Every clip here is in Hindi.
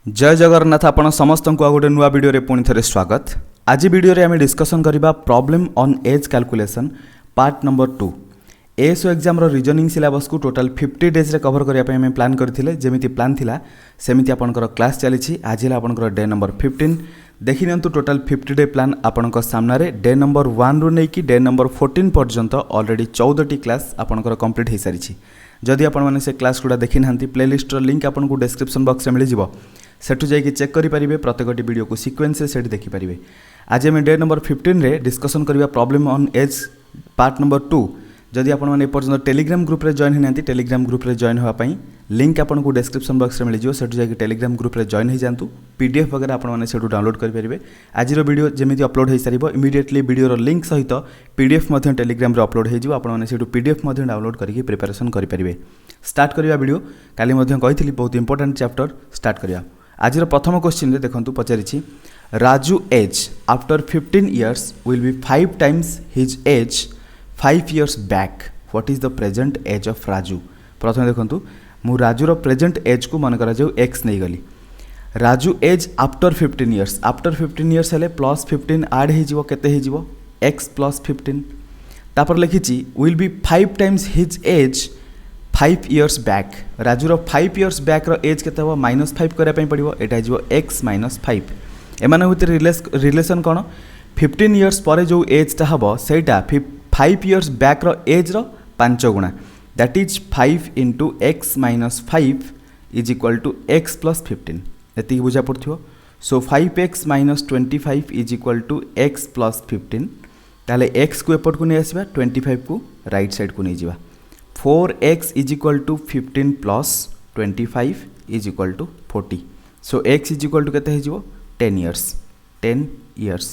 जय जगन्नाथ आपण समस्त को गोटे नुआ वीडियो रे पुणी थे स्वागत। आज वीडियो रे आम डिस्कसन करबा problem on age calculation part number 2। ASO exam रो रीजनिंग सिलेबस को टोटल 50 डेज रे कवर करिया पे हम प्लान करथिले। जेमिति प्लान थिला सेमिति आपनकर क्लास चलीछि। आज है आपनकर डे नंबर 15। देखि नियंतु टोटल 50 डे प्लान आपनकर सामना रे डे नंबर 1 रु नै कि डे नंबर 14 पर्यंत ऑलरेडी 14 टी क्लास आपनकर कंप्लीट हो सारी। जदि आपण माने से क्लास गुडा देखि नांती प्लेलिस्ट रो लिंक आपनको डिस्क्रिप्शन बॉक्स रे मिल जिवो। सेठु जाइए चेक करेंगे प्रत्येक वीडियो को सिक्वेन्स से देखिपारे। आज आम डे नंबर 15 रे डिस्कसन करबा problem on age part number 2। जदि आपण माने पर्यंत टेलीग्राम ग्रुप रे जॉइन होना टेलीग्राम ग्रुप रे जॉइन होगा लिंक आपको डिस्क्रिप्शन बॉक्स रे मिल जाओ। सेठु जाइए टेलीग्राम ग्रुप रे जॉइन हो जातु। पीडीएफ वगैरह आपण माने सेठु डाउनलोड करेंगे। आज वीडियो जमी अपलोड हो सार इमिडिएटली वीडियो लिंक सहित पीडीएफ टेलीग्राम रे अपलोड हो आपको पीडीएफ डाउनलोड करके प्रिपरेशन करेंगे। स्टार्ट करवा वीडियो काली कही बहुत इंपोर्टेंट चैप्टर स्टार्ट करवा। आज प्रथम क्वेश्चन देखंतु पचारि Raju age after 15 years will be 5 times his age 5 years back. What is the present age of Raju. प्रथम देखंतु मु राजूर प्रेजेंट एज को मन करा जाऊ एक्स नहीं गली। Raju age after 15 years after 15 years हेले प्लस 15 ऐड हो केते हो एक्स प्लस 15। तापर लिखी will be 5 times his age 5 years back. राजूर 5 इयर्स बैक रो एज केते हो -5 करबा पड़ो। एटा हो एक्स -5। एमान भीतर रिलेशन कौन 15 इयर्स पर जो एजटा हम सेटा 5 इयर्स बैक रो एज रो 5 गुणा that is 5 into X -5 is equal to X plus 15। ये बुझा पड़ो। So 5x - 25 is equal to X plus 15। ताले एक्स को एपट को नहीं आसवा 25 को राइट साइड को नहीं जावा। 4x is equal to 15 plus 25 is equal to 40। So x is equal to केते हो 10 इयर्स 10 इयर्स।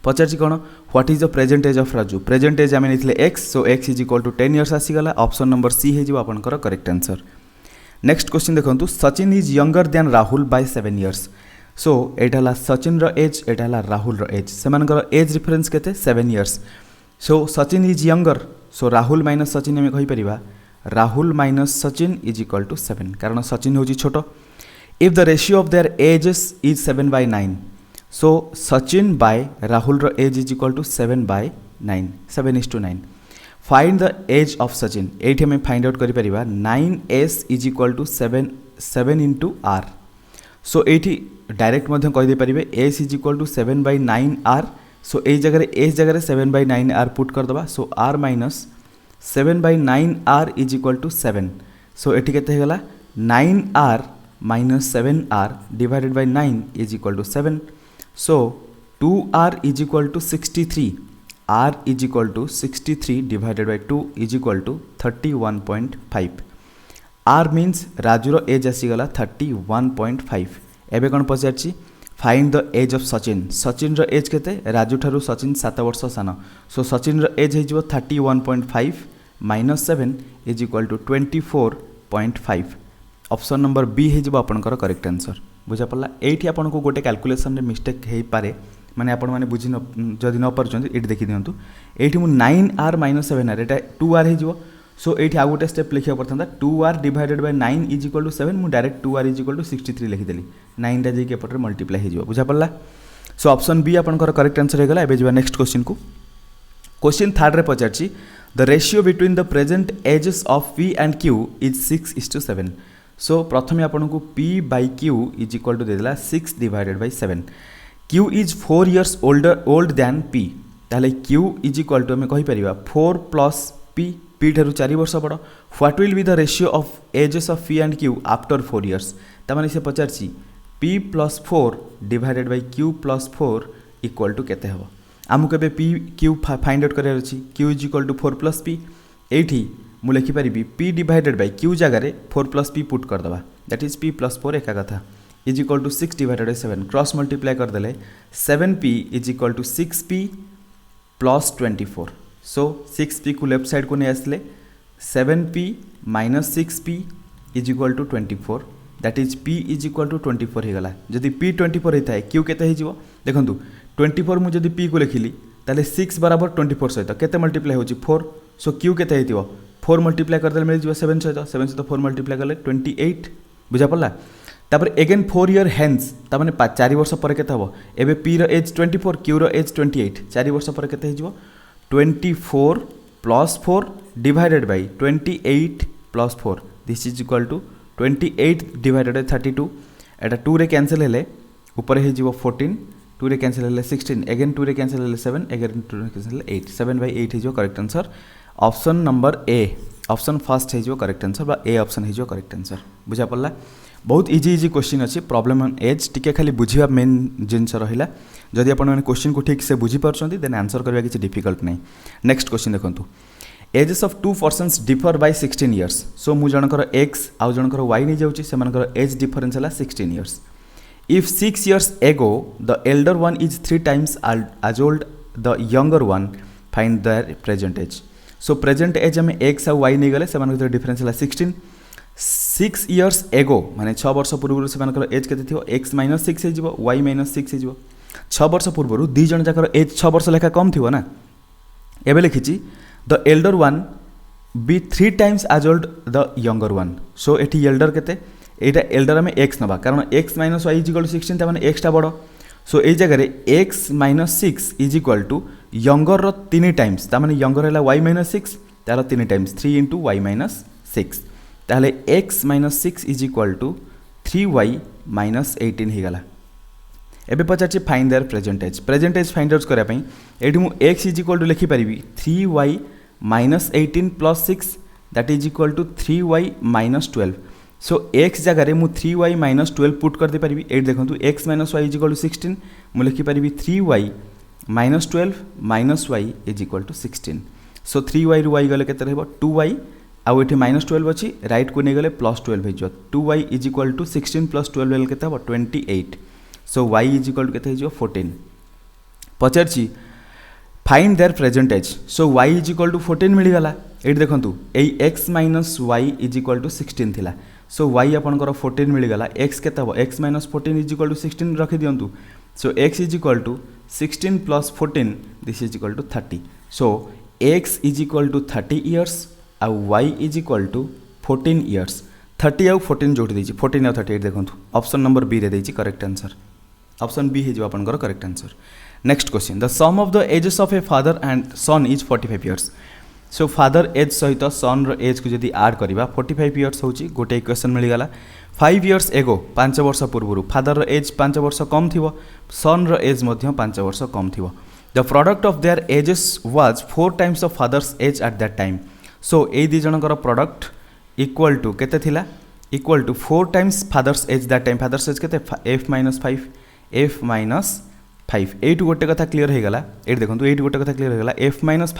पचार कौन what is the present age of Raju. Present age आम नहीं x. So x is equal to 10 years आसीगला। ऑप्शन नंबर सी हो आपनकर करेक्ट आंसर। नेक्स्ट क्वेश्चन देखो Sachin is younger than Rahul by 7 years. So एटा सचिन रो एज एटा राहुल रो एज सेमानकर एज डिफरेंस केते 7 years. So Sachin is younger. So Rahul minus Sachin आम कहीपर Rahul minus Sachin is equal to 7 कारण सचिन हूँ छोट। If the ratio of their ages is 7/9 so Sachin by Rahul रो age is equal to 7/9 7:9। Find the age of Sachin. ये आम फाइंड आउट कर 9s is equal to 7 into r. So ये डायरेक्ट कहीदे s is equal to 7/9 r. So ये जगह एस जगह 7/9 आर पुट करदे। So r minus 7/9 r is equal to 7। So ये के 9r minus 7r divided by 9 is equal to 7। So 2r is equal to 63। r is equal to 63 divided by 2 is equal to 31.5। r means राजूर एज आसीगला 31.5। एबे कौन पचार find the age of Sachin. Sachin रो एज केते राजू ठारू सचिन 7 वर्ष सान। सो सचिन रो एज हो 31.5 minus 7 is equal to 24.5। Option number B हो आपनकर करेक्ट आंसर। बुझा पड़ला। ये आपको गोटे कैलकुलेशन मिस्टेक हो पारे माने आपण माने बुझी जदि न पार्चंत ये देखी दिंतु। ये मुझे 9r माइनस 7r एटा 2r हो। सो ये आउ गोटे स्टेप लिखा पड़ता 2r divided by 9 is equal to 7। मुझे direct 2r is equal to 63 लिखिदेली 9टा जाइए एपटे मल्टीप्लाई हो। बुझा पड़ला। सो ऑप्शन बी आपनकर करेक्ट आंसर होगा। एबे जा नेक्स्ट क्वेश्चन को। क्वेश्चन 3 रे पचारछि the ratio between the present ages of p and q is 6:7। So प्रथम आपको p by q is equal to देदेला 6 divided by 7। q is 4 years old then p। ताले q इज इक्वल टू आम कहीपर 4 प्लस p p ठारू 4 वर्ष बड़। What will be the ratio of ages of p and q after 4 years. तामाने से पचारछि p plus 4 divided by q plus 4 equal to केते हबो। आमको एबे p q फाइंड आउट करार अछि। q is equal to 4 plus p। एठी मु लिखि परिबी p डिवाइडेड बाय q जगह 4 प्लस p पुट कर दबा दैट इज p प्लस 4 एका कथा is equal to 6 divided by 7 cross multiply कर देले 7p is equal to 6p plus 24। So 6p को लेफ्ट साइड को नहीं आसले 7p minus 6p is equal to 24 that is p is equal to 24 होगा। जदि p 24 होता है q केते हो देखो 24 मुझे p को लिखिली ताले 6 बराबर 24 सहित केते मल्टीप्लाई होची 4। सो q केते हेतिबो 4 मल्टीप्लाई कर देले मिल जिवो 7 सहित 4 मल्टीप्लाई करले 28। बुझा पड़ला। तापर एगेन 4 year हेन्स ताने 4 वर्ष पर केते हबो एबे पी रो एज 24 क्यू रो एज 28 4 वर्ष पर केते हिजबो 24 plus 4 divided by 28 plus 4 this is equal to 28 divided by 32 एटा 2 रे कैंसिल हेले ऊपर हिजबो 14 2 रे कैंसिल हेले 16 एगेन 2 रे कैंसिल हेले 7 एगेन 2 रे कैंसिल हेले 8 7 बाय 8 हिजबो correct answer option number A option first हिजबो करेक्ट आंसर बा ए ऑप्शन हिजबो करेक्ट आंसर बुझा पड़ला बहुत इजी क्वेश्चन अच्छी प्रॉब्लम ऑन एज टिके खाली बुझिबा मेन जिनस रहिला जदि आपण माने क्वेश्चन को ठीक से बुझी परछंती देन आंसर करबा किछि डिफिकल्ट नै नेक्स्ट क्वेश्चन देखंतु ages of two persons differ by 16 years so मु जनकर x आउ जनकर y नै जाउची से मानकर एज डिफरेंस हला 16 years if 6 years ago the elder one is 3 times as old the younger one find their present age so present age हम x आउ y नै गले से मानकर डिफरेंस हला 16 6 इयर्स एगो माने 6 वर्ष पूर्व से मानकर एज केते थियो x - 6 हेजिबो y - 6 हेजिबो 6 वर्ष पूर्व दु जन जाकर एज 6 वर्ष लेखा कम थियो ना एबे लिखिची the elder one be 3 times as old the younger one so एठी एल्डर केते एटा एल्डर में x नबा कारण x - y = 16 ता माने x ता बडो सो ए जगह रे x - 6 = यंगर रो 3 टाइम्स ता माने यंगर हला y - 6 तार 3 टाइम्स 3 * y - 6 ताहले x - 6 = 3y - 18 ही गला एबे पचाची find their present age find out करा पई एठी मु x = लिखि परिबी 3y - 18 + 6 that is equal to 3y - 12 so x जगह रे मु 3y - 12 पुट कर दे परिबी एठी देखंतु x - y = 16 मु लिखि परिबी 3y - 12 - y = 16 सो 3y रु y गले केते रहबो 2y आउ एठी -12 अछि राइट को नै गले +12 हेजो 2y = 16 + 12 बेल केते हबो 28 सो y = केते हेजो 14 पचरछि find their present age so y = 14 मिली गला एठी देखंतु एई x - y = 16 थिला सो y आपनकर 14 मिली गला x केते हबो x - 14 = 16 रखि दियंतु सो x = 16 + 14 this is equal to 30 so x = 30 years आउ y = 14 इयर्स 30 आउ 14 जोड़ी देछि 14 आउ 38 देखंतु ऑप्शन नंबर बी रे देछि करेक्ट आंसर ऑप्शन बी हे जो आपनकर correct answer next question the sum of the ages of a father and son is 45 years so father age सहित सन रो एज को जदी ऐड करिबा 45 इयर्स होछि गोटे इक्वेशन मिली गला 5 इयर्स एगो 5 वर्ष पूर्व फादर रो एज 5 वर्ष कम थिवो सन रो एज मध्य 5 वर्ष कम थिवो the product of their ages was 4 times of father's age at that time so ए दी जनकर प्रोडक्ट इक्वल टू केते थिला equal to 4 times father's age that time father's age केते f - 5 f - 5 एट गोटे कथा क्लियर हे गला एट देखंतु एट गोटे कथा क्लियर हे गला f - 5 *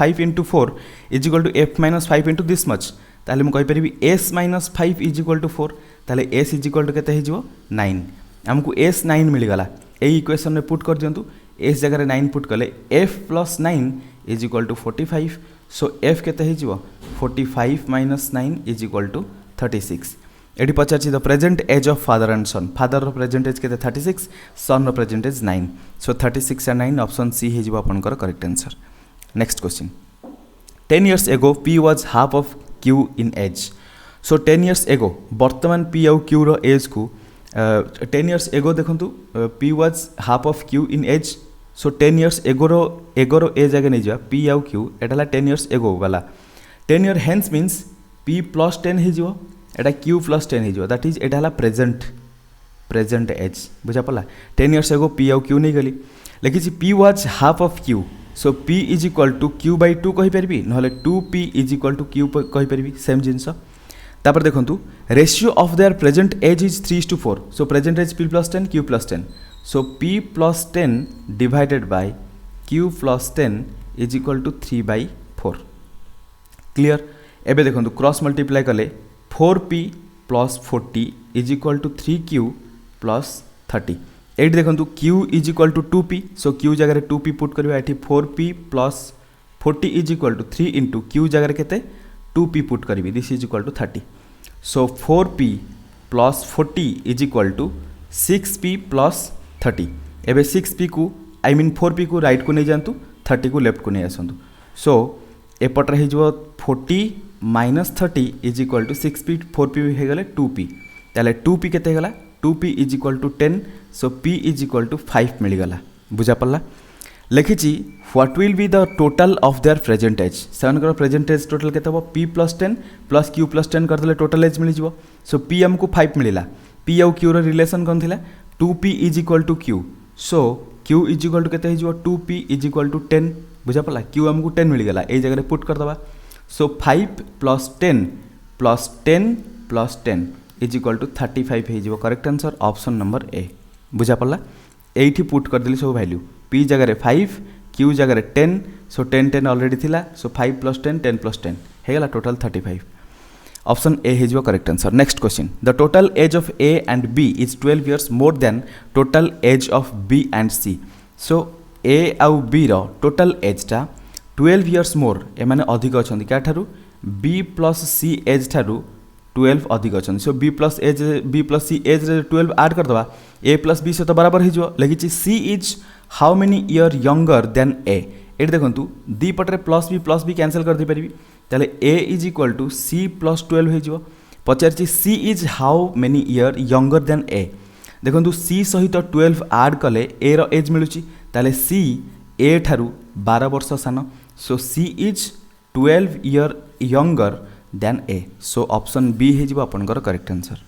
4 = f - 5 * दिस मच ताले हम कहि परिबी s - 5 = 4 ताले s = केते हे जिवो 9 हमकु s 9 मिली गला ए इक्वेशन में पुट कर दियंतु s जगह रे 9 पुट कले f + 9 = 45 सो f केते हे जिवो 45 - 9 = 36 एटी पचारछि the present age of father and son father रो प्रेजेंट एज केते 36 सन रो present age 9 so 36 and 9 option C हे जिवो आपनकर correct answer next question 10 years ago p was half of q in age so 10 years ago वर्तमान p आउ q रो एज को 10 इयर्स एगो देखंतु p was half of q in age so 10 years ago रो एज आगे नै जा p आउ q एटाला 10 इयर्स एगो वाला 10 इयर हेंस मींस p + 10 हे जिवो एटा q + 10 हे जिवो दैट इज एटाला प्रेजेंट एज बुझा पला 10 इयर्स एगो p आउ q नै गली लेकिन p was half of q so p = q/2 कहि परबी नहले 2p = q कहि परबी सेम जिंस तापर देखंतु ratio of their present age is 3:4 so present age p + 10 q + 10 so p + 10 divided by q + 10 = 3/4 clear एबे देखंतु क्रॉस मल्टीप्लाई कले 4p + 40 = 3q + 30 एट देखंतु q = 2p सो q जगह रे 2p पुट करबा एठी 4p + 40 = 3 * q जगह रे केते 2p पुट करबी this is equal to 30 so 4p + 40 = 6p + 30 एबे 6p को आई मीन 4p को राइट को नहीं जानतु 30 को लेफ्ट को नहीं आसंतु सो एपटर हे जो 40 - 30 = 6p 4p हे गले 2p ताले 2p केते गला 2p is equal to 10 so p is equal to 5 मिलगला बुझा पड़ला लिखी what will be the total of their present age से प्रेजेंट एज टोटल के p plus 10 plus q plus 10 करदे टोटल एज मिल जाव सो p हमको 5 मिलला p आउ q रो रिलेशन कौन थिला 2p is equal to q so q is equal to केते हो 2p इज इक्वल टू 10 बुझा पड़ला q हमको 10 मिल गला ए जगह पुट कर दबा so 5 plus 10 plus 10 plus 10 is equal to 35 हो जाव correct answer option number A बुझा पड़ला एठी पुट कर देली सब वैल्यू p जगह 5 q जगह 10 सो 10 10 ऑलरेडी थिला सो 5 प्लस 10 10 प्लस 10 हे गला टोटल 35 ऑप्शन ए हो correct answer next question the total age of A and B is 12 years more than total age of B and C so A आउ बी रो टोटल एजटा 12 इयर्स मोर एमाने अधिक अछंती क्या ठारू बी प्लस सी एज ठारू 12 अधिक अछंती सो बी प्लस सी एज 12 ऐड कर दबा ए प्लस बी से तो बराबर हो जो लगी C is how many year younger than A ये देखो दी पटे प्लस बी कैंसल कर दी पारि ताले A is equal to C plus 12 हो पचार C is how many year younger than A देखो सी सहित 12 ऐड कले ए रो एज मिलूची ताले सी ए ठारू 12 वर्ष सान so C is 12 year younger than A so option B हो आपनकर करेक्ट आंसर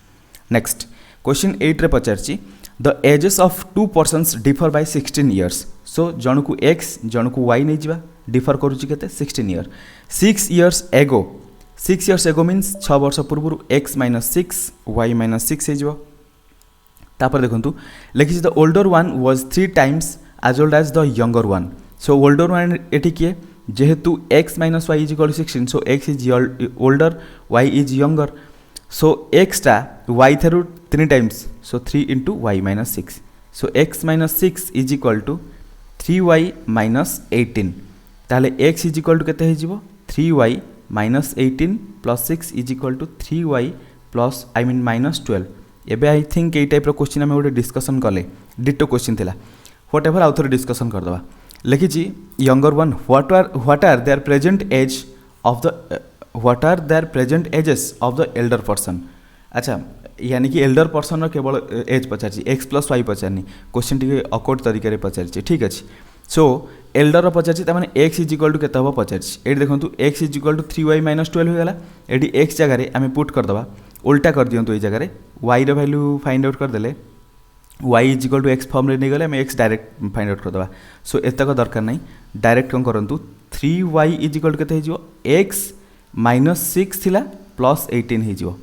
नेक्स्ट क्वेश्चन 8 रे पचारची the ages of 2 persons differ by 16 years so जन को x जन को y नहीं जावा डिफर करुच्ची केते 16 इयर 6 इयर्स एगो मीन्स 6 वर्ष पूर्व x माइनस 6 y माइनस 6 हो तापर देखंतु लिखि the older one was 3 times as old as the younger one so older one एठी किए जेहेतु x minus y is equal to 16 so x is older y is younger so x टा y थरु 3 times so 3 into y minus 6 so x minus 6 is equal to 3y minus 18 ताले x इज इक्वल टू केते हो 3y minus 18 plus 6 is equal to 3y plus I mean minus 12 एबे आई थिंक ये टाइप क्वेश्चन आम गोटे डिस्कसन कले डिटो क्वेश्चन थिला व्हाट एवर आउ थोड़े डिस्कसन करदबा लिखी younger one what are their present age of the what are their present ages of the elder person अच्छा यानी कि एल्डर पर्सन केवल एज पचार एक्स प्लस वाई पचारनी क्वेश्चन टी अकॉर्ड तरीके पचार ठीक अच्छे सो एल्डर पचार मैंने एक्स इज इक्वल टू के पचार ये देखो X is equal to 3y minus 12 होगा ये एक्स जगह आम पुट करदे उल्टा कर दिंतु ये जगह वाई वैल्यू फाइंड आउट करदे y is equal to X form नहीं गले आम एक्स डायरेक्ट फाइंड आउट करदे सो एतक दरकार नहीं डायरेक्ट कौन करूँ 3y इज इक्वल टू के एक्स माइनस 6 थिला प्लस 18 हो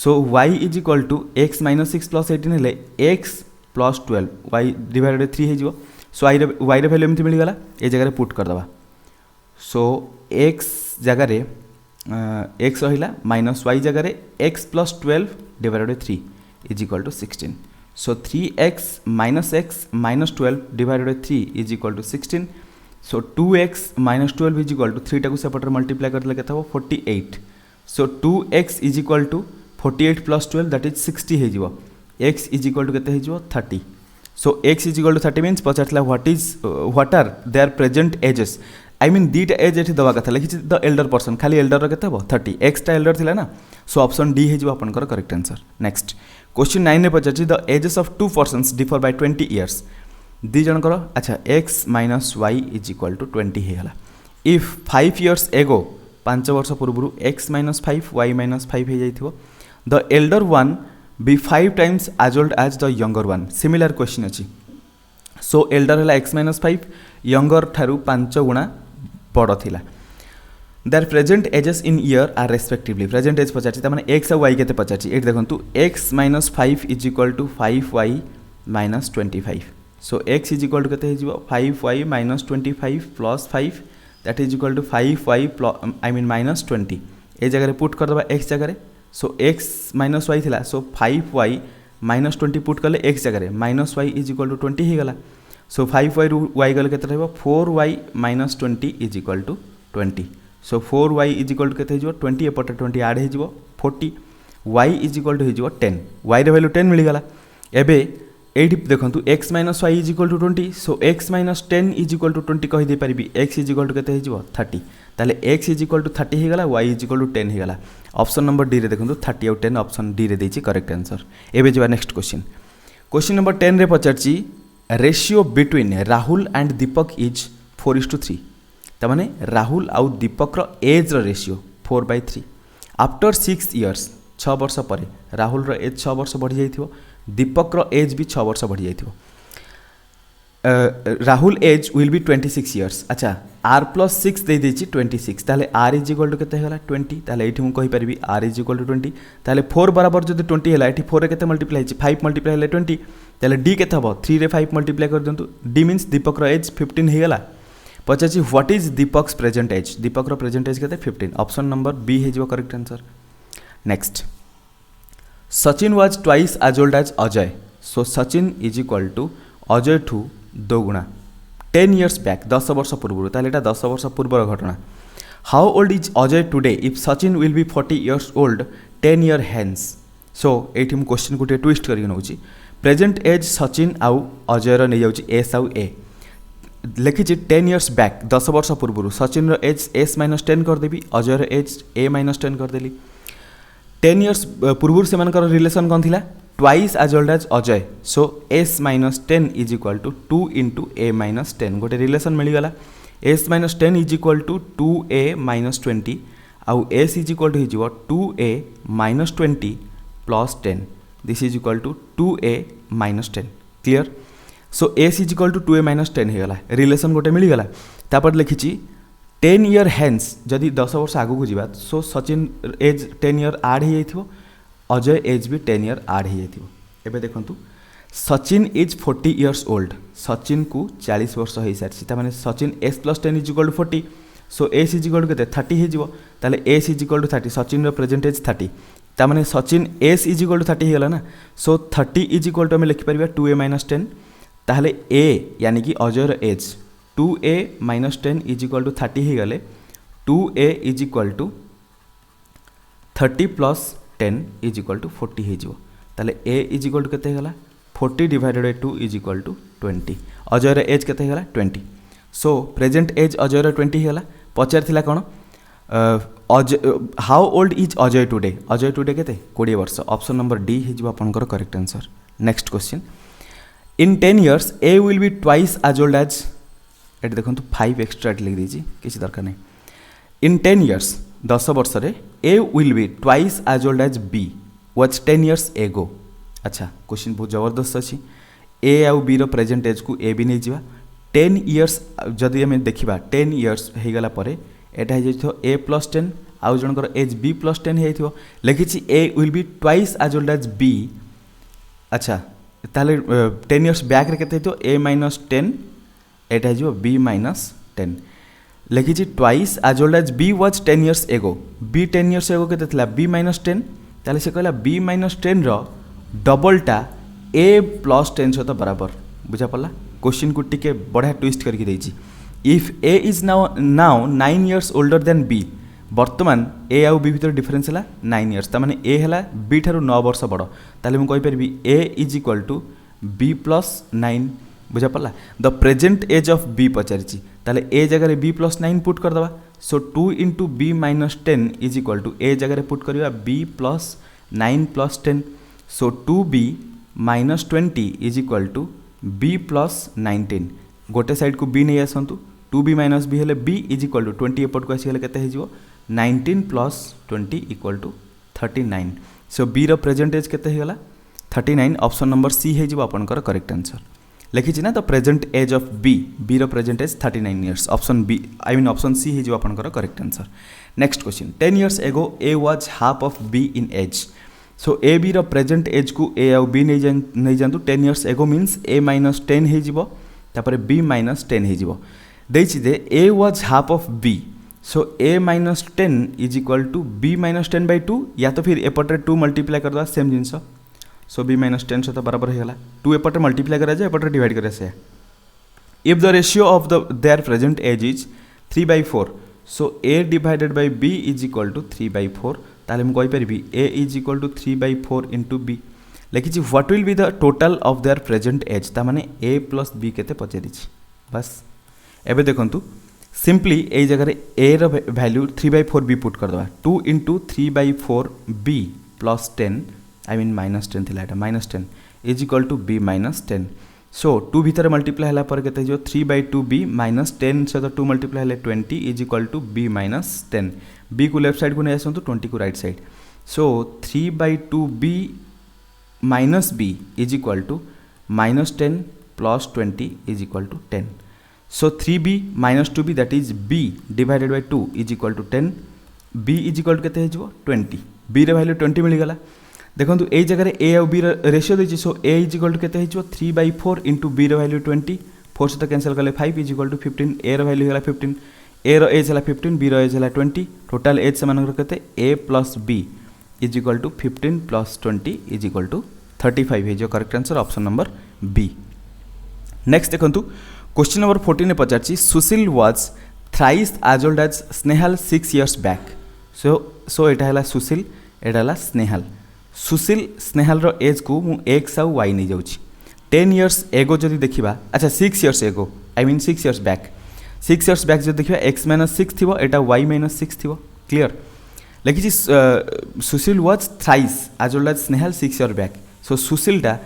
so y is equal to X minus 6 plus 18 हेले X plus 12 y divided by 3 हो सो y रे वैल्यू एमती मिलगला ए जगह पुट करदबा सो x जगह एक्स रहा माइनस y जगह x plus 12 divided by 3 is equal to 16 so 3x minus 12 divided by 3 is equal to 16 so 2x minus 12 is equal to 3 टाक सेपटे मल्टीप्लाई करदे केते हो 48 so 2x is equal to 48 plus 12 that is 60 हो x इज इक्वल टू केते हो 30 so x is equal to 30 means पचार what are their present ages I mean दीटा एज ये दवा कथा लिखी द एल्डर पर्सन खाली एल्डर के 30 एक्स टा एल्डर थिला ना सो ऑप्शन डी हो आपनकर करेक्ट आंसर नेक्स्ट क्वेश्चन 9 में पचार the ages of 2 persons differ by 20 years दी जनकर अच्छा x minus Y is equal to 20 होगा इफ 5 इयर्स एगो 5 वर्ष पूर्व x माइनस 5 y माइनस 5 हो जाइथिबो the elder one be 5 times as old as the younger one similar question अच्छी सो एल्डर है x माइनस 5 यंगर ठारू 5 गुणा बड़ थिला their present ages in year are respectively present age पचार मैंने एक्स और वाई के पचार ये देखो x minus 5 is equal to 5y minus 25 so x is equal to के 5y minus 25 plus 5 that is equal to 5y I mean minus 20 ये जगह पुट करदे एक्स जगह सो एक्स माइनस वाई थिला सो 5y माइनस 20 पुट कले एक्स जगह minus Y is equal to 20 होगा सो 5y रू y गले के 4y minus 20 is equal to 20 so 4y is equal to के 20 एपटे 20 ऐड हो 40 y इज इक्वल टू हो 10 y रे वैल्यू 10 मिलगला एबे एटी देखो x minus Y is equal to 20 so X minus 10 is equal to 20 कहीदे पारि एक्स इज इक्वल टू केते हो 30 ताले एक्स इज इक्वल टू 30 हो गला वाई इज इक्वल टू 10 हो गला ऑप्शन नंबर डी रे देखो 30 और 10 ऑप्शन डी रे देछि करेक्ट आंसर। एबे जबा नेक्स्ट क्वेश्चन क्वेश्चन नंबर 10 रे पचारछि ratio between Rahul and Deepak is 4:3 त माने राहुल आउ दीपक रो एज रो रेशियो 4/3 आफ्टर 6 इयर्स 6 वर्ष पर राहुल रो एज 6 वर्ष बढ़ी जाइथिबो दीपक रो एज भी 6 वर्ष बढ़ी जाइथिबो Rahul age will be 26 years अच्छा आर प्लस 6 दे देछि 26 ताले आर इज इक्वल टू केते होला 20 ताले एठी मु कहि परबी आर इज इक्वल टू 20 ताले 4 बराबर जदि 20 होला एठी 4 रे केते मल्टीप्लाई छि 5 मल्टीप्लाई hele 20 ताले डी केते हबो 3 रे 5 मल्टीप्लाई कर दंतु डी मींस दीपक रो एज 15 हे गेला पचाछि what is Deepak's present age Deepak रो प्रेजेंट एज केते 15 ऑप्शन नंबर बी हे जिवो correct answer. Next Sachin was twice as old as Ajay so Sachin is equal to Ajay ठू 2 गुणा 10 इयर्स बैक 10 वर्ष पूर्व ताले एटा 10 वर्ष पूर्वर घटना how old is Ajay today if Sachin will be 40 years old 10 year hence so एठी मु क्वेश्चन गोटे ट्विस्ट करिक नउची प्रेजेंट एज सचिन आउ अजय रो नै जाउची एस आउ ए लिखी 10 इयर्स बैक 10 वर्ष पूर्व सचिन रो एज एस माइनस 10 कर देबी अजय रो एज ए माइनस 10 कर देली 10 इयर्स पूर्व से मानकर रिलेशन कौन थिला twice as old as Ajay so s minus 10 is equal to 2 into a minus 10 गोटे रिलेशन मिलगला s minus 10 is equal to 2a minus 20 आउ एस इज इक्वल टू हो 2a minus 20 plus 10 this is equal to 2a minus 10 clear so S is equal to 2a minus 10 होगा रिलेशन गोटे मिलगला तापर लिखी 10 ईयर हेन्स जदि 10 वर्ष आगू को जीवा सो सचिन एज 10 ईयर आड हो जाइथिबो अजय एज भी 10 ईयर आड हो जाइथिबो एबे देखंतु Sachin is 40 years old Sachin को 40 वर्ष हो सारी तार Sachin S plus 10 is equal to 40 so S is equal to के 30 हो ताले S is equal to 30 Sachin रो प्रेजेंट एज 30 तार Sachin S is equal to 30 होगा ना सो 30 इज इक्वल टू आम लिखिपर 2a माइनस 10 ताहले ए यानी कि अजय रो age 2a minus 10 is equal to 30 हो गले 2a is equal to 30 plus 10 is equal to 40 हो ताले ए इज इक्वल टू केते गला 40 divided by 2 is equal to 20 Ajay रो एज केते गला 20 सो प्रेजेंट एज अजय रो 20 गला पचार थिला कोन Ajay how old is Ajay today केते 20 वर्ष ऑप्शन नंबर डी हे जिवो आपनकर correct answer. Next question in 10 years A will be twice as old as at देखंतु 5 एक्स्ट्रा लिख दीजिए किसी दरकार नहीं इन 10 इयर्स 10 वर्ष रे A will be twice as old as B was 10 years ago अच्छा क्वेश्चन बहुत जबरदस्त अच्छी ए आउ बी रो प्रेजेंट एज को ए भी नहीं जावा 10 इयर्स जदि आम देखा 10 इयर्स हो गला परे एटा हो जाइथो ए प्लस 10 आउ जनकर एज बी प्लस 10 हो लिखी A will be twice as old as B अच्छा ताले 10 इयर्स बैक रे केते तो ए माइनस 10 एटा हो बी माइनस 10 लिखी twice as old as B was 10 years ago B 10 years ago केते थिला बी माइनस 10 ताले से कहला बी माइनस 10 रो डबलटा ए प्लस 10 सहित बराबर बुझा पड़ा क्वेश्चन को टिके बढ़िया ट्विस्ट करके देछि if A is now 9 years older than B वर्तमान ए आउ बी भीतर डिफरेंस है 9 इयर्स तार ए है बी ठारू 9 वर्ष बड़ ताले मुझे कहीपरि A is equal to B plus 9 बुझा पड़ा the present age of B पचारि ताले ए जगह बी प्लस 9 पुट करदे so 2 into B minus 10 is equal to A जगह पुट करवा B plus 9 plus 10 so 2b minus 20 is equal to b plus 19 गोटे साइड को b नहीं आसतु 2b माइनस b हेले b इज इक्वल टू 20 एपट को आसीगले केते हेजिवो 19 plus 20 equal to 39 so b रो प्रेजेंट एज केते हेगला 39 ऑप्शन नंबर सी हेजिवो आपनकर करेक्ट आंसर लिखिछि ना the present age of b रो present age 39 years option B I mean option C हेजिवो आपनकर correct answer. Next question 10 years ago a was half of b in age so A B रो प्रेजेंट एज को ए आउ बी नहीं जातु 10 इयर्स एगो मीन्स ए माइनस 10 हो बी माइनस 10 हो दे A was half of B so A minus 10 is equal to B minus 10 by 2 या तो फिर एपटे 2 मल्टीप्लाई करदे सेम जिनस सो बी माइनस 10 सहित बराबर होगा 2 एपटे मल्टीप्लाई करा जाए एपटे डिवाइड करा से if the ratio of the their present age is 3/4 so A divided by B is equal to 3/4 ताले मुझे कहीपरि A is equal to 3/4 into B लिखी what will be the total of their present age ता माने ए प्लस बी केते पचारि बस एबे देखंतु सिंपली ए जगह ए रो वैल्यू 3/4 बी पुट कर दवा 2 * 3/4 बी प्लस 10 आई मीन -10 थिला एटा -10 इज इक्वल टू बी -10 सो 2 भीतर मल्टीप्लाई हला पर केते जो 3/2 बी -10 से 2 मल्टीप्लाई हले 20 is equal to B -10 B को लेफ्ट साइड को नै आसंतु 20 को right side so 3/2 B minus B is equal to -10 plus 20 is equal to 10 so 3b - 2b that is b divided by 2 is equal to 10 b is equal to केते हे जो 20 b रे वैल्यू 20 मिल गला देखो ए जगह ए और बी रेशियो देछि so A is equal to केते हे जो 3/4 इंटू बी रे वैल्यू 20 4 से कैंसिल कले 5 इज इक्वल टू 15 ए रो वैल्यू हला 15 ए रो एज हला 15 बी रो एज हला 20 टोटल एज से मानकर केते a plus b is equal to 15 plus 20 is equal to 35 है जो correct answer option number B next देखंतु क्वेश्चन नंबर 14 ने पचारछि Sushil was thrice as old as Snehal 6 years back so एटा हला सुशील एटा हला स्नेहल सुशील स्नेहल रो एज को मु x आउ y नै जाउछि 10 इयर्स एगो जदि देखिबा अच्छा 6 इयर्स एगो I mean 6 years back 6 years back जदि देखिबा x - 6 थिबो एटा y - 6 थिबो क्लियर लिखि Sushil was thrice as old as Snehal 6 year back so सुशीलटा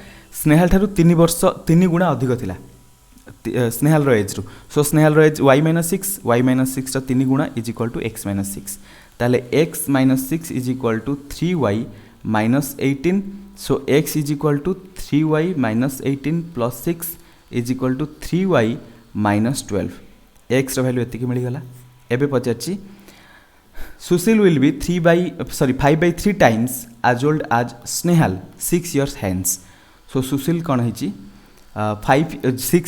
स्नेहल ठारू 3 वर्ष 3 गुणा अधिक थिला स्नेहल रो एज रु सो स्नेहल रो एज y - 6 टा 3 गुणा इज इक्वल टू x - 6 ताले x - 6 is equal to 3y - 18 so x is equal to 3y - 18 plus 6 is equal to 3y - 12 x रो वैल्यू एतिकी मिल गला एबे पचारछि Sushil will be 5/3 times as old as Snehal 6 years hence so Sushil कौन है 6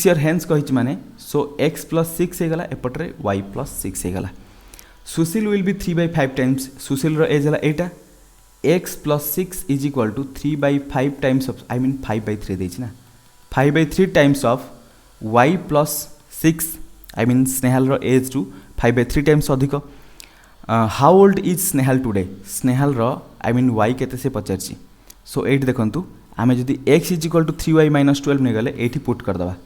इयर हेन्स कही माने सो x प्लस 6 हो गला एपटरे y प्लस 6 हो गला Sushil will be 3/5 times Sushil रो एज हला एटा x plus 6 is equal to 3/5 times of I mean 5/3 देछि ना 5/3 times of y plus 6 I mean Snehal रो एज टू 5/3 टाइम्स अधिक how old is Snehal today Snehal रो आई मीन y केते से पचारछि सो एट देखंतु आमे जदि x is equal to 3y - 12 नै गले एठी पुट कर दबा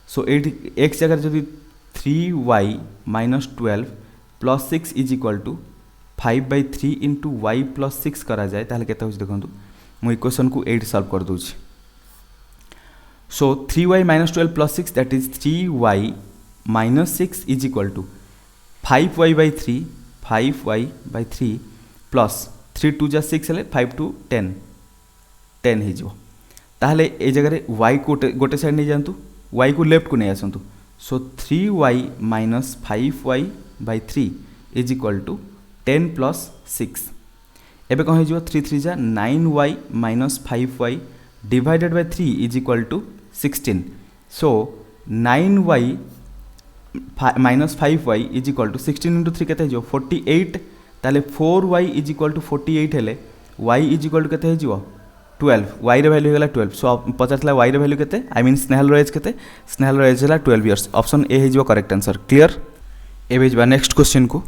सो एठी x जगह जदि 3y - 12 plus 6 is equal to 5/3 into y plus 6 करा जाए ताले केते होछि देखंतु मु इक्वेशन को 8 सॉल्व कर दोछि so 3y - 12 plus 6 that is 3y - 6 is equal to 5y/3 5y/3 plus 3 2 जा 6 हेले 5 2 10 10 हो जिवो ताहले ए जगह y को गोटे साइड नहीं जानतु y को लेफ्ट को नहीं आसंतु so 3y - 5y/3 is equal to 10 plus 6 एबे कौन हो 3 3 जा 9y - 5y divided by 3 is equal to 16 so 9y - 5y is equal to 16 into 3 केते हो 48 ताले 4y इज इक्वल टू 48 हेले y इज इक्वल टू केते हो 12 y रे वैल्यू होला 12 सो पचारला y रे वैल्यू केते आई मीन स्नेहल रो एज केते स्नेहल रो एज होला 12 इयर्स ऑप्शन ए हे करेक्ट आंसर क्लियर एबे जबा नेक्स्ट क्वेश्चन को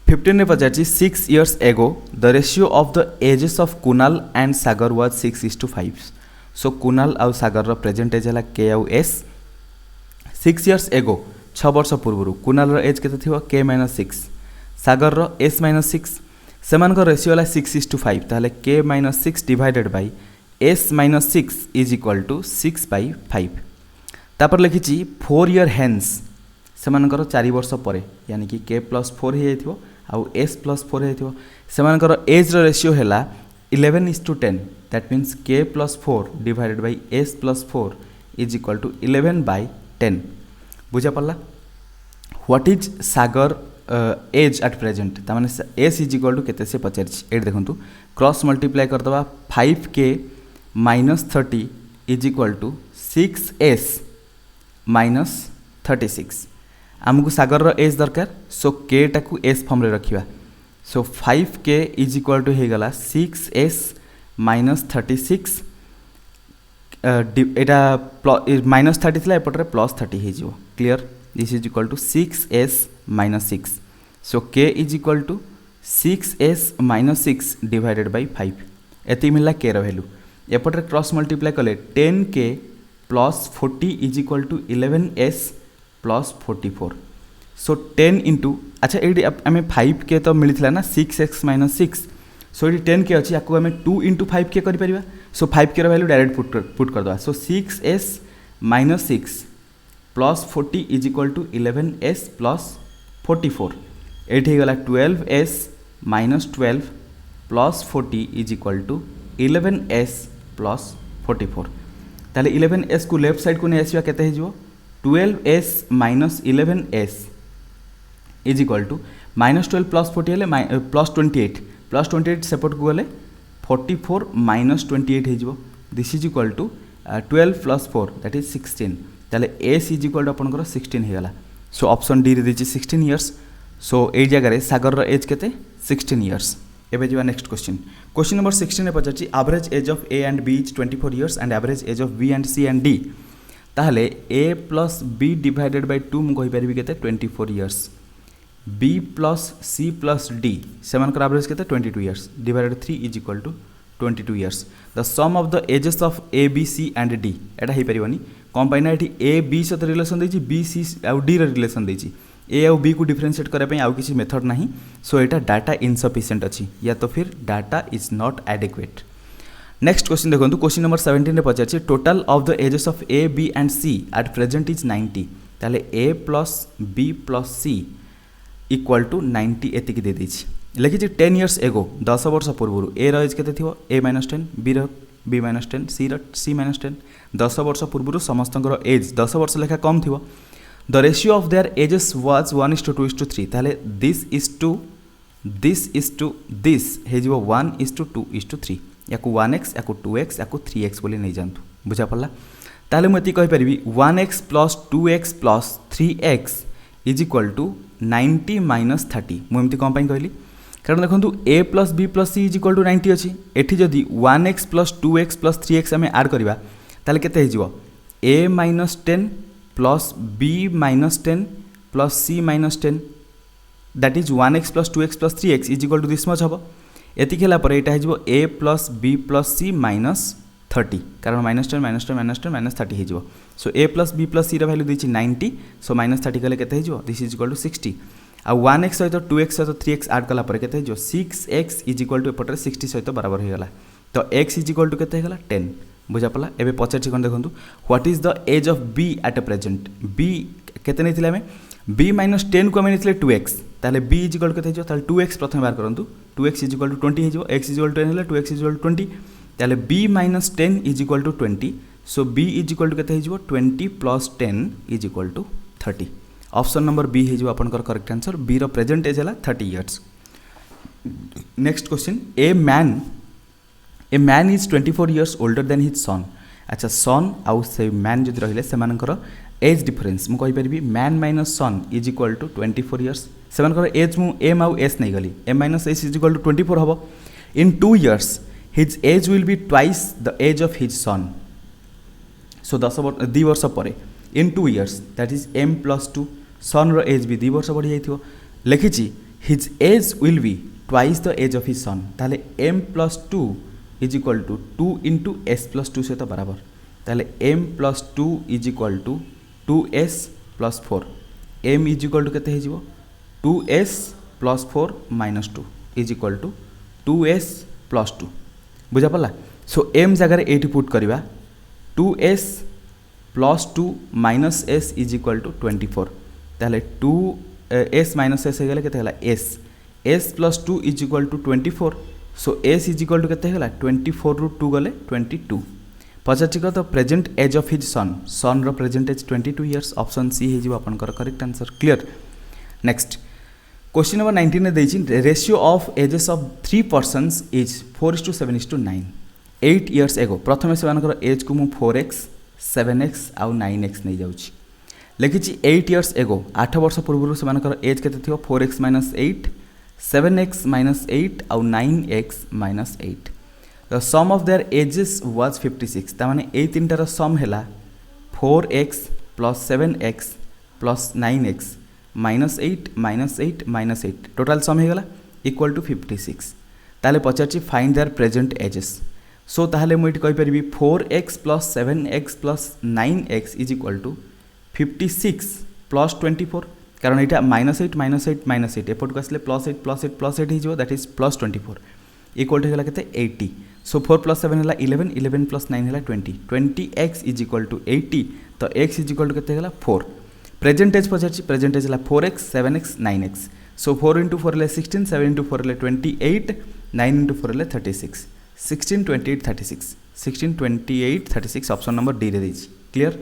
15 ने पचारछि 6 years ago the ratio of the ages of Kunal and Sagar was 6:5 so Kunal आउ सागर रो प्रेजेंट एज होला k आउ s 6 इयर्स एगो 6 वर्ष पूर्व कुणाल रो एज केते थिबो k - 6 सागर रो s - 6 सेमान को रेशियो होला 6:5 ताले k - 6 divided by s - 6 is equal to 6/5 तापर लिखिछि 4 इयर हेन्स सेमान को 4 वर्ष परे यानी कि k + 4 हे जाइथिबो आउ s + 4 हे जाइथिबो सेमान को एज रो रेशियो होला 11:10 that means k + 4 divided by s + 4 is equal to 11/10 बुझा पड़ला what is Sagar age at present तामाने एस इज इक्वल टू केते से पचारछि एट देखंतु क्रॉस मल्टीप्लाई कर दबा 5k - 30 is equal to 6s - 36 आमको सागर रो एज दरकार सो k टाकू s फॉर्म रे रखिबा सो 5k इज इक्वल टू हे गला 6s - 36 एटा -30 थिला एपटरे +30 हे जिवो clear this is equal to 6s - 6 so k is equal to 6s - 6 divided by 5 एति मिला k रो वैल्यू एपटे क्रॉस मल्टीप्लाई कले 10k plus 40 is equal to 11s plus 44 so 10 into अच्छा ये आम 5k तो मिलता ना 6x माइनस 6 सो ये 10k अच्छी या आम 2 इंटू 5k कर सो 5k वैल्यू डायरेक्ट पुट करदे so 6s minus 6 plus 40 is equal to 11s plus 44 ये गला 12s minus 12 plus 40 is equal to 11s plus 44 ताले 11s को लेफ्ट साइड को नहीं आसवा केते हो 12s minus 11s is equal to minus 12 plus 40 हेले प्लस 28 सेपट को गले 44 माइनस 28 हो this is equal to 12 plus 4 that is 16 ताले s इज इक्वल टू आपनकर 16 होगला सो ऑप्शन डी रे दिछि 16 इयर्स सो ए जगह सागर एज केते 16 इयर्स एबे जिवा नेक्स्ट क्वेश्चन नंबर 16 पचारछि average age of A and B is 24 years and average age of B and C and D ताहले A plus B divided by 2 मु कहि परिबि केते 24 years B plus C plus D सेमानकर एवरेज केते 22 years divided 3 is equal to 22 years the sum of the ages of A B C and D एटा हे परिबनी कौन पाइना एठी ए बी सहित रिलेशन देछि बी सी आउ डी रो रिलेशन देछि ए आउ बी को डिफरेंशिएट करबा पई आउ किछि मेथड नाही सो एटा डाटा इनसफिशिएंट अछि या तो फिर data is not adequate next question देखंतु क्वेश्चन नंबर 17 रे पचारछि total of the ages of A B and C at present is 90 ताले A plus B plus C equal to 90 एतिक दे देछि लिखिछि 10 इयर्स एगो 10 वर्ष पूर्व ए रो एज केते थिवो ए माइनस 10 बी रो बी माइनस 10 सी रो सी माइनस 10 10 वर्ष पूर्व समस्तंकर एज 10 वर्ष लेखा कम थिवो the ratio of their ages was 1:2:3 ताले दिस इज टू दिस हे जिवो 1:2:3 याकु 1x याकु 2x याकु 3x बोली नै जानतु बुझा पड़ला ताले मति कहि परिबी 1x plus 2x plus 3x is equal to 90 minus 30 मु एमती कौन पाई कहली कारण देखो A plus B plus C is equal to 90 अच्छी एठी जदि 1x plus 2x plus 3x आम आड करवा ताले केते हो A minus 10 plus B minus 10 plus C minus 10 that is 1x plus 2x plus 3x is equal to this much हम एति खेला पर एटा हो A plus B plus C minus 30 कारण माइनस 10 माइनस 10 माइनस 10 माइनस 30 हो so A plus B plus C value देछि 90 सो माइनस 30 कले केते हो दिस इज इक्वल टू 60 आ 1x सहित 2x सहित 3x आड कला पर केते हो 6x इज इक्वल टू एपटर 60 सहित बराबर हो गला तो x इज इक्वल टू केते हो गला 10 बुझा पला एबे पछार कोन देखंतु what is the age of b at present b केते नैथिले हमें b माइनस 10 को हमें नैथिले 2x ताले b इज इक्वल टू केते हो ताले 2x प्रथम बार करंतु 2x इज इक्वल टू 20 हे जो x इज इक्वल टू 10 हेले 2x इज इक्वल टू 20 ताले b minus 10 is equal to 20 so b is equal to केते हो 20 plus 10 is equal to 30 option number B है जो आपनकर करेक्ट आंसर बी रो प्रेजेंट एज है 30 years next question a man is 24 years older than his son अच्छा सन आउ से मैन जदि रहिले सेमानकर एज डिफरेंस मु कहि परिबी man minus son is equal to 24 years सेमानकर एज मु एम आउ एस नै गली M minus S is equal to 24 हबो in 2 years his age will be twice the age of his son so 2 वर्ष परे in 2 years that is M plus 2 son रो एज भी 2 वर्ष बढ़ी जाइथियो लिखिछि his age will be twice the age of his son ताले m plus 2 is equal to 2 into s plus 2 सहित बराबर ताले m plus 2 is equal to 2s plus 4 m is equal to केते हे जिवो 2s plus 4 minus 2 is equal to 2s plus 2 बुझा पड़ला सो m जगह एठी पुट करबा 2s plus 2 minus s is equal to 24 ताले 2s माइनस s हेगला केते हला s plus 2 is equal to 24 so s is equal to केते हेगला 24 रु 2 गले 22 पचाचिक तो present age of his son रो present age 22 years option C हे जिवो आपनकर correct answer clear next question number 19 ने देछि ratio of ages of 3 persons is 4:7:9 8 years एगो प्रथमे सेमानकर एज को मु 4x 7x आउ 9x नहीं जाउछि लिखिछि 8 इयर्स एगो 8 वर्ष पूर्व सेमानकर एज केते थियो 4x माइनस 8 7x माइनस 8 आउ 9x minus 8 the sum of their ages was 56 ता माने ए तीनटार सम हैला 4x plus 7x plus 9x minus 8 minus 8 minus 8 total sum हे गला इक्वल टू 56 ताले पचारछि find their present ages so ताहले मुझे कहीपरि 4x plus 7x plus 9x is equal to 56 plus 24 कारण यहाँ -8 -8 -8 एपटू आसले +8 +8 +8 हो that is plus 24 equal to होगा 80 सो 4 + 7 है 11 11 + 9 है 20 20x इज इक्वल टू 80 तो x इज इक्वल टू के 4 प्रेजेंटेज पचार प्रेजेंटेज है 4x 7x 9x सो 4 × 4 है 16 7 × 4 है 28 9 × 4 है 36 16 28 36 16 28 36 ऑप्शन नंबर डी रे देछि क्लियर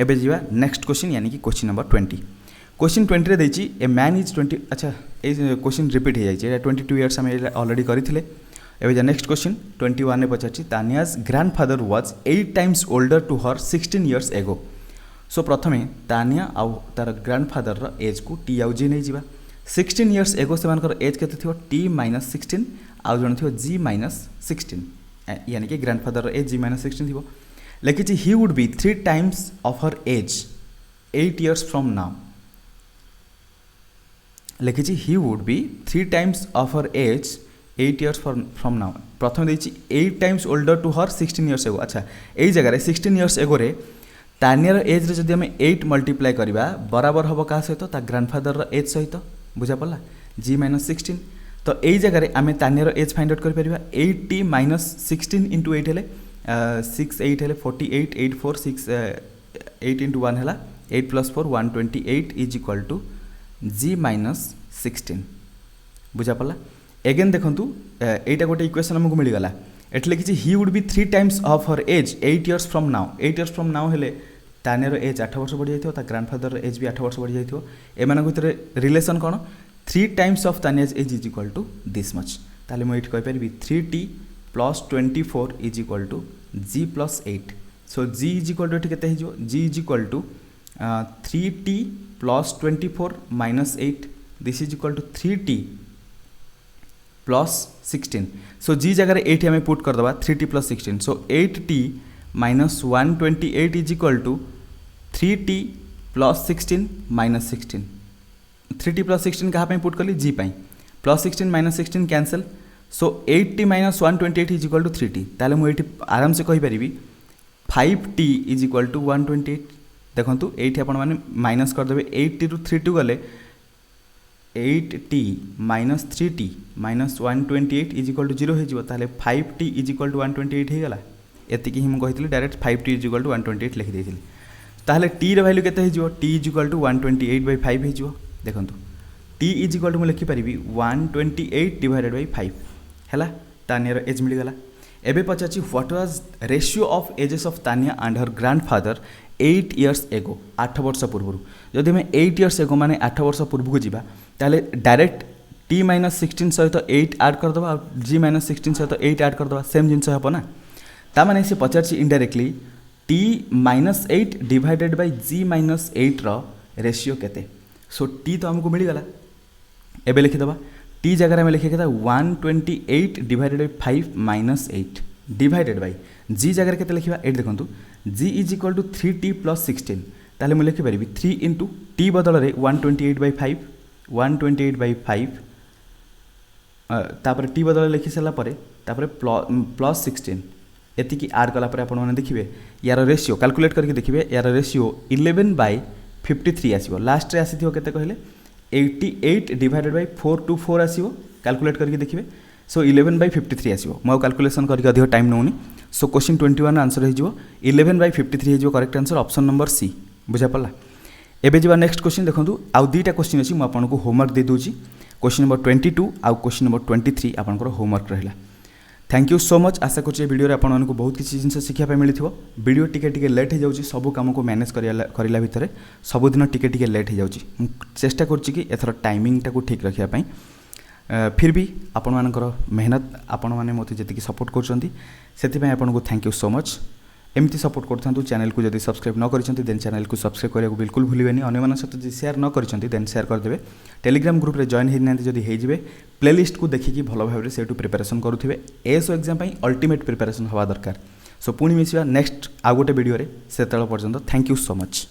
एबे जीवा नेक्स्ट क्वेश्चन यानी कि क्वेश्चन नंबर 20 क्वेश्चन 20 रे देछि ए मैन इज 20 अच्छा ए क्वेश्चन रिपीट हो जाइए 22 इयर्स आम ऑलरेडी करथिले एबे जा नेक्स्ट क्वेश्चन 21 ने पचारछि Tania's grandfather was 8 times older to her 16 years ago so प्रथमे तानिया आउ तार ग्रैंडफादर रो एज को टी आउ जी नै जिबा 16 इयर्स एगो सेमानकर एज केते थिबो टी - 16 आउ जण थिबो जी - 16 यानी कि ग्रैंडफादर रो एज जी - 16 थिबो लेकिछि he would be 3 times of her age 8 years from now लिखिछि he would be 3 times of her age 8 years from now प्रथम देछि 8 times older to her 16 years ago अच्छा एई जगह रे 16 इयर्स एगो रे तानियर एज रे जदि हम 8 मल्टीप्लाई करिबा बराबर हबो का सहित ता ग्रैंडफादर रो एज सहित बुझा पड़ला जी - 16 तो एई जगह रे आमे तानियर एज फाइंड आउट कर परिबा 80 - 16 × 8 हेले 6 8 हेले 48 8 4 6 8 × 1 हेला 8 + 4 128 इज इक्वल टू जी - 16 बुझा पड़ला एगेन देखंतु एटा गोटे इक्वेशन हमको मिल गला एट लिखि he would be 3 times of her age 8 years from now 8 years from now हेले तानेर एज 8 वर्ष बढ़ी जाइथियो ता ग्रैंडफादर एज भी 8 वर्ष बढ़ी जाइथियो एमान भितर रिलेशन कोन 3 times of Tania's age is equal to this much ताले मो एट कहि परबी 3t + 24 is equal to g + 8 so g is equal to एट केते हिजो g is equal to 3t + 24 - 8 this is equal to 3t + 16 so g जगह 8 हमें पुट कर दबा 3t + 16 so 8t - 128 is equal to 3t + 16 - 16 3t + 16 कहाँ पे पुट कली g पाई +16 - 16 cancel so 8t - 128 is equal to 3t ताले मु एठी आराम से कहि परिबी 5t इज इक्वल टू 128 देखंतु एठी आपण माने माइनस कर देबे 8t ରୁ 3t गले 8t - 3t - 128 is equal to 0 हो जिवो ताले 5t इज इक्वल टू 128 हे गला एति कि हम कहितली direct 5t is equal to 128 लिखि देथिली ताले t रे वैल्यू केते हे जिवो t इज इक्वल टू 128/5 हे जिवो देखंतु t इज इक्वल टू मु लिखि परिबी 128/5 हैला तानियर एज मिल गला एबे पचाची what was ratio of ages of Tania and her grandfather 8 years ago 8 वर्ष पूर्व जदि हम 8 इयर्स एगो माने 8 वर्ष पूर्व को जीवा ताले डायरेक्ट t - 16 सहित 8 ऐड कर दबा g - 16 सहित 8 ऐड कर दबा सेम जिंस हबो ना ता माने से पचाची indirectly t - 8 divided by g - 8 रो रेशियो केते सो t तो हमको मिल गला एबे लिखि दबा t जगह में लिखे था 128 divided by 5 - 8 divided by g जगह केते लिखिबा 8 देखंतु g is equal to 3t + 16 ताले मु लिखि परिबी 3 * t बदल रे 128/5 128/5 तापर t बदल लिखि सला परे तापर +16 एति की ऐड कला परे आपण माने देखिबे यार रेशियो कैलकुलेट करके देखिबे यार रेशियो 11/53 आसीबो लास्ट रे आसीथियो केते कहले 88 डिवाइडेड बाय 424 आसीबो कैलकुलेट करके देखिबे सो 11/53 आसीबो मो कैलकुलेशन करके अधिक टाइम नउनी सो क्वेश्चन 21 आंसर हे जिवो 11/53 हे जिवो correct answer option number C बुझा पड़ला एबे जिबा नेक्स्ट क्वेश्चन देखंतु आउ दुईटा क्वेश्चन अछि म आपन को होमवर्क दे दोची क्वेश्चन नंबर 22 आउ क्वेश्चन नंबर 23 आपनकर होमवर्क रहला थैंक यू सो मच आशा करछि वीडियो रे आपन को बहुत किछि जिंस शिखा पे मिलिथिबो वीडियो टिके लेट हे जाउची सब काम को मैनेज करिला भितरे सब दिन टिके लेट हे जाउची चेष्टा करछि कि एथर टाइमिंग टा को ठीक रखिया पई फिर भी आपण मानकर मेहनत आपण माने मोते जति कि सपोर्ट करछंती सेति पई आपन को थैंक यू सो मच एमती सपोर्ट करथांतु चैनल को जदि सब्सक्राइब न करिसंती देन चैनल को सब्सक्राइब करिया को बिल्कुल भूलिबेनी अन्य मानन सहित जदि शेयर न करिसंती देन शेयर कर देबे टेलीग्राम ग्रुप रे जॉइन हेनांती जदि हे जिवे प्लेलिस्ट को देखि कि भलो भाबरे सेटू प्रिपरेशन करूथिबे एसओ एग्जाम पई अल्टीमेट प्रिपरेशन हवा दरकार सो पुणी मिसिबा नेक्स्ट आ गोटे वीडियो रे सेतळ पर्यंत थैंक यू सो मच।